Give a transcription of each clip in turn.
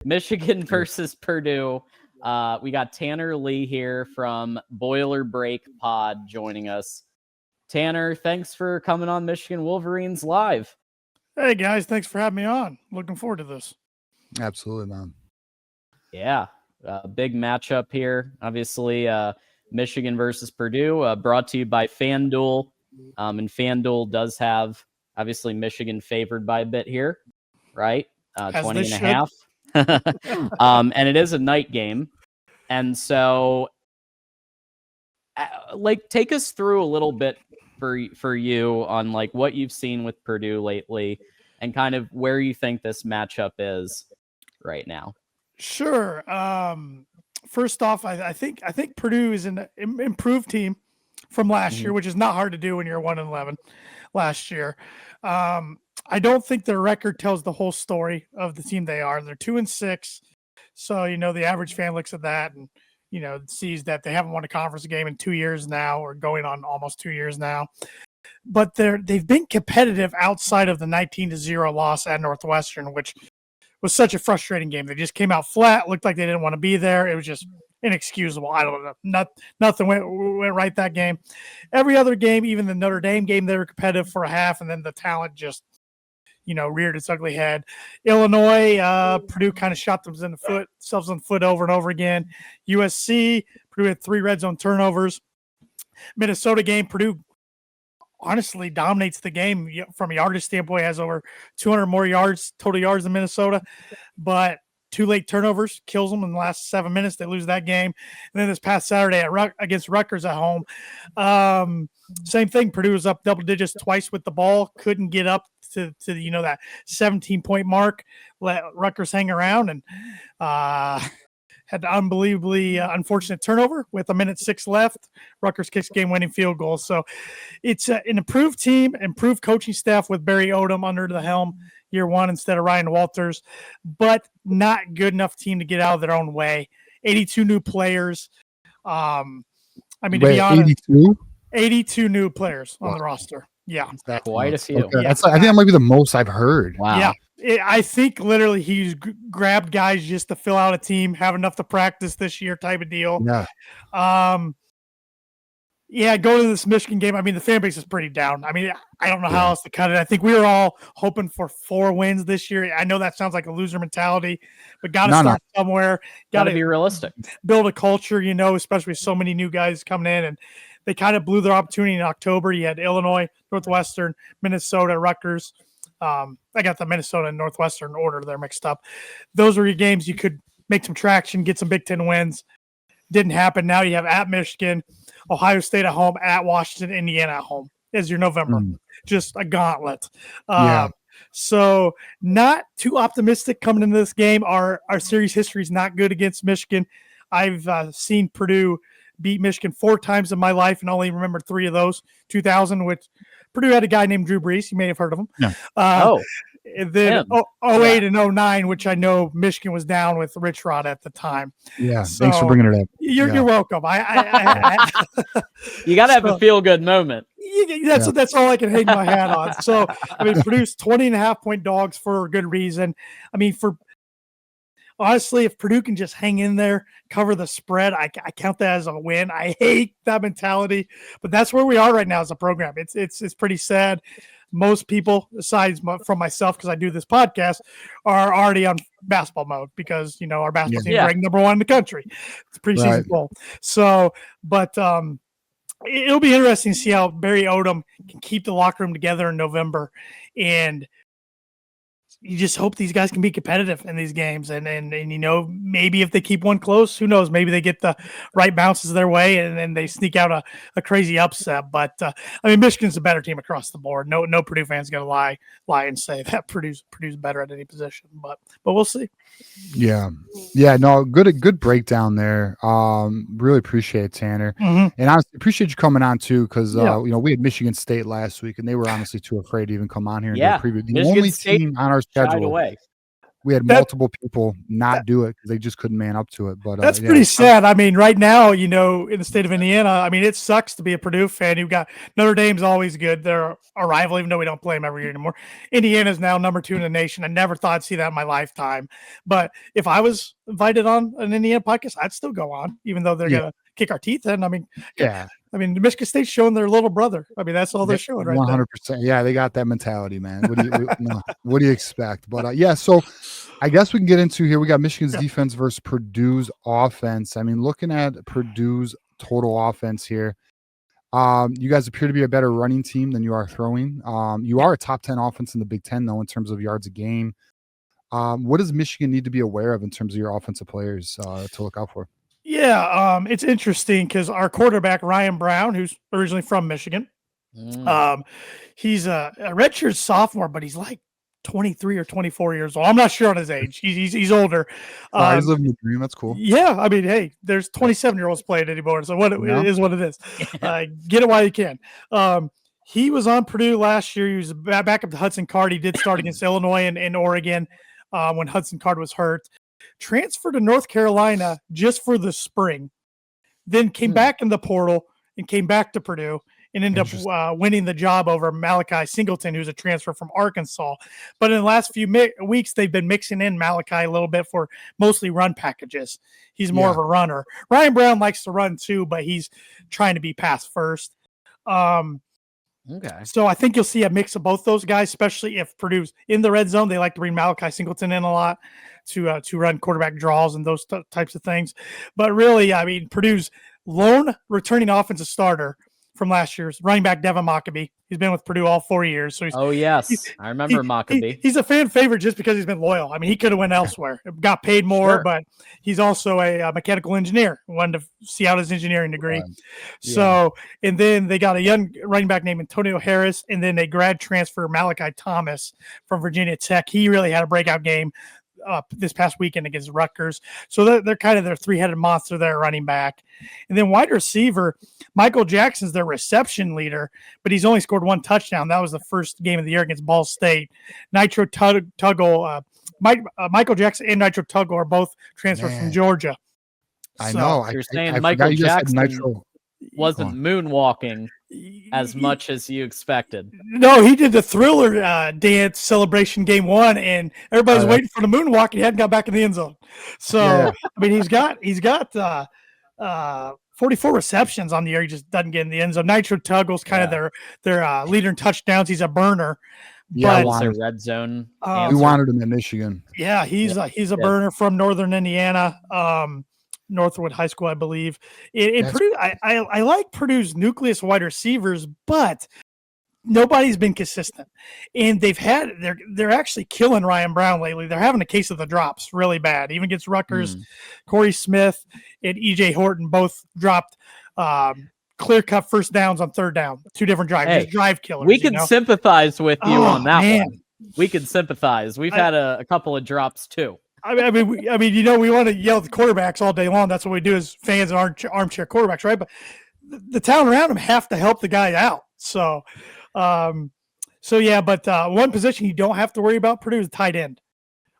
Michigan versus Purdue. We got Tanner Lee here from Boiler Break Pod joining us. Tanner, thanks for coming on Michigan Wolverines Live. Hey, guys. Thanks for having me on. Looking forward to this. Absolutely, man. Yeah, big matchup here. Obviously, Michigan versus Purdue, brought to you by FanDuel. And FanDuel does have, obviously, Michigan favored by a bit here, right? 20 and a half. And it is a night game. And so, take us through a little bit for you on, what you've seen with Purdue lately and kind of where you think this matchup is right now. Sure. First off, I think Purdue is an improved team from last year, which is not hard to do when you're 1-11 last year. I don't think their record tells the whole story of the team they are. They're 2-6. So, the average fan looks at that and, sees that they haven't won a conference game in 2 years now, or going on almost 2 years now. But they've been competitive outside of the 19-0 loss at Northwestern, which was such a frustrating game. They just came out flat, looked like they didn't want to be there. It was just inexcusable. I don't know. Nothing went right that game. Every other game, even the Notre Dame game, they were competitive for a half, and then the talent just, reared its ugly head. Illinois, Purdue kind of shot themselves in the foot over and over again. USC, Purdue had 3 red zone turnovers. Minnesota game, Purdue honestly dominates the game from a yardage standpoint, has over 200 more total yards than Minnesota, but 2 late turnovers kills them in the last 7 minutes. They lose that game. And then this past Saturday against Rutgers at home, same thing. Purdue was up double digits twice with the ball, couldn't get up to that 17-point mark, let Rutgers hang around, and had an unbelievably unfortunate turnover with 1:06 left. Rutgers kicks game-winning field goal. So it's an improved team, improved coaching staff with Barry Odom under the helm year one instead of Ryan Walters, but not good enough team to get out of their own way. 82 new players. To be honest, 82 new players on the roster. Yeah. That's quite a few. Okay. Yeah. I think that might be the most I've heard. Wow. Yeah. I think literally he's grabbed guys just to fill out a team, have enough to practice this year type of deal. Yeah. Going to this Michigan game, the fan base is pretty down. I don't know how else to cut it. I think we were all hoping for 4 wins this year. I know that sounds like a loser mentality, but got to start somewhere. Got to be realistic. Build a culture, especially with so many new guys coming in. And they kind of blew their opportunity in October. You had Illinois, Northwestern, Minnesota, Rutgers. I got the Minnesota and Northwestern order there mixed up. Those were your games you could make some traction, get some Big Ten wins. Didn't happen. Now you have at Michigan, Ohio State at home, at Washington, Indiana at home as your November. Just a gauntlet. So not too optimistic coming into this game. Our series history is not good against Michigan. I've seen Purdue beat Michigan 4 times in my life and only remember 3 of those. 2000, which Purdue had a guy named Drew Brees. You may have heard of him. Yeah. And then 08 and 09, which I know Michigan was down with Rich Rod at the time. Yeah, so, thanks for bringing it up. You're welcome. You got to have a feel-good moment. That's all I can hang my hat on. So, Purdue's 20.5-point dogs for a good reason. Honestly, if Purdue can just hang in there, cover the spread, I count that as a win. I hate that mentality, but that's where we are right now as a program. It's pretty sad. Most people, aside from myself, because I do this podcast, are already on basketball mode because, our basketball team is ranked number 1 in the country. It's a preseason goal. So, but it'll be interesting to see how Barry Odom can keep the locker room together in November. And you just hope these guys can be competitive in these games. And maybe if they keep one close, who knows? Maybe they get the right bounces their way and then they sneak out a crazy upset. But, Michigan's a better team across the board. No Purdue fans going to lie and say that Purdue's better at any position. But we'll see. Yeah. No, good breakdown there. Really appreciate it, Tanner. And honestly, appreciate you coming on too, because we had Michigan State last week, and they were honestly too afraid to even come on here and do a preview. The only team on our schedule. we had multiple people not do it because they just couldn't man up to it. But that's pretty sad. I mean, right now, in the state of Indiana, I mean, it sucks to be a Purdue fan. You've got Notre Dame's always good. They're a rival, even though we don't play them every year anymore. Indiana's now number 2 in the nation. I never thought I'd see that in my lifetime. But if I was invited on an Indiana podcast, I'd still go on, even though they're gonna kick our teeth in. I mean, Michigan State's showing their little brother. I mean, that's all they're showing right 100%. Yeah, they got that mentality, man. What do you expect? But so I guess we can get into here. We got Michigan's defense versus Purdue's offense. I mean, looking at Purdue's total offense here, you guys appear to be a better running team than you are throwing. You are a top 10 offense in the Big Ten, though, in terms of yards a game. What does Michigan need to be aware of in terms of your offensive players to look out for? Yeah, it's interesting because our quarterback, Ryan Brown, who's originally from Michigan, he's a redshirt sophomore, but he's like 23 or 24 years old. I'm not sure on his age. He's older. He's living the dream. That's cool. Yeah, I mean, hey, there's 27-year-olds playing anymore, so it is what it is. Get it while you can. He was on Purdue last year. He was back up to Hudson Card. He did start against Illinois and Oregon when Hudson Card was hurt. Transferred to North Carolina just for the spring, then came back in the portal and came back to Purdue and ended up winning the job over Malachi Singleton, who's a transfer from Arkansas. But in the last few weeks, they've been mixing in Malachi a little bit for mostly run packages. He's more of a runner. Ryan Brown likes to run too, but he's trying to be pass first. So I think you'll see a mix of both those guys, especially if Purdue's in the red zone. They like to bring Malachi Singleton in a lot to run quarterback draws and those types of things. But really, I mean, Purdue's lone returning offensive starter from last year's running back Devin Mockabee. He's been with Purdue all 4 years. So I remember Mockabee. He's a fan favorite just because he's been loyal. I mean, he could have went elsewhere, got paid more, but he's also a mechanical engineer, wanted to see out his engineering degree. So, and then they got a young running back named Antonio Harris, and then a grad transfer, Malachi Thomas from Virginia Tech. He really had a breakout game this past weekend against Rutgers. So they're kind of their three-headed monster there running back. And then wide receiver, Michael Jackson's their reception leader, but he's only scored 1 touchdown. That was the first game of the year against Ball State. Nitro Tuggle, Michael Jackson and Nitro Tuggle are both transferred from Georgia. I know. You're saying Michael Jackson wasn't moonwalking as much as you expected. No, he did the Thriller dance celebration game 1, and everybody's waiting for the moonwalk, and he hadn't got back in the end zone. So I mean, he's got 44 receptions on the year. He just doesn't get in the end zone. Nitro Tuggle's kind of their leader in touchdows. He's a burner. Yeah, it's a red zone. We wanted him in Michigan. Yeah, he's a burner from Northern Indiana. Northwood High School, I believe. Purdue, I like Purdue's nucleus wide receivers, but nobody's been consistent. And they're actually killing Ryan Brown lately. They're having a case of the drops really bad. Even against Rutgers, Corey Smith and EJ Horton both dropped clear-cut first downs on third down. 2 different drives. Just drive killers. We can sympathize with you on that one. We can sympathize. We've had a couple of drops too. I mean, we want to yell at the quarterbacks all day long. That's what we do as fans and armchair quarterbacks, right? But the talent around him have to help the guy out. So, one position you don't have to worry about Purdue is tight end.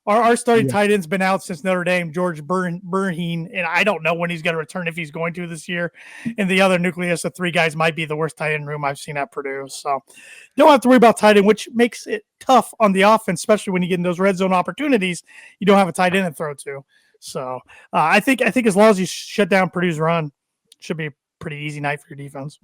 Our starting tight end's been out since Notre Dame, George Bernheen, and I don't know when he's going to return, if he's going to this year. And the other nucleus of 3 guys might be the worst tight end room I've seen at Purdue. So don't have to worry about tight end, which makes it tough on the offense, especially when you get in those red zone opportunities. You don't have a tight end to throw to. So I think as long as you shut down Purdue's run, it should be a pretty easy night for your defense.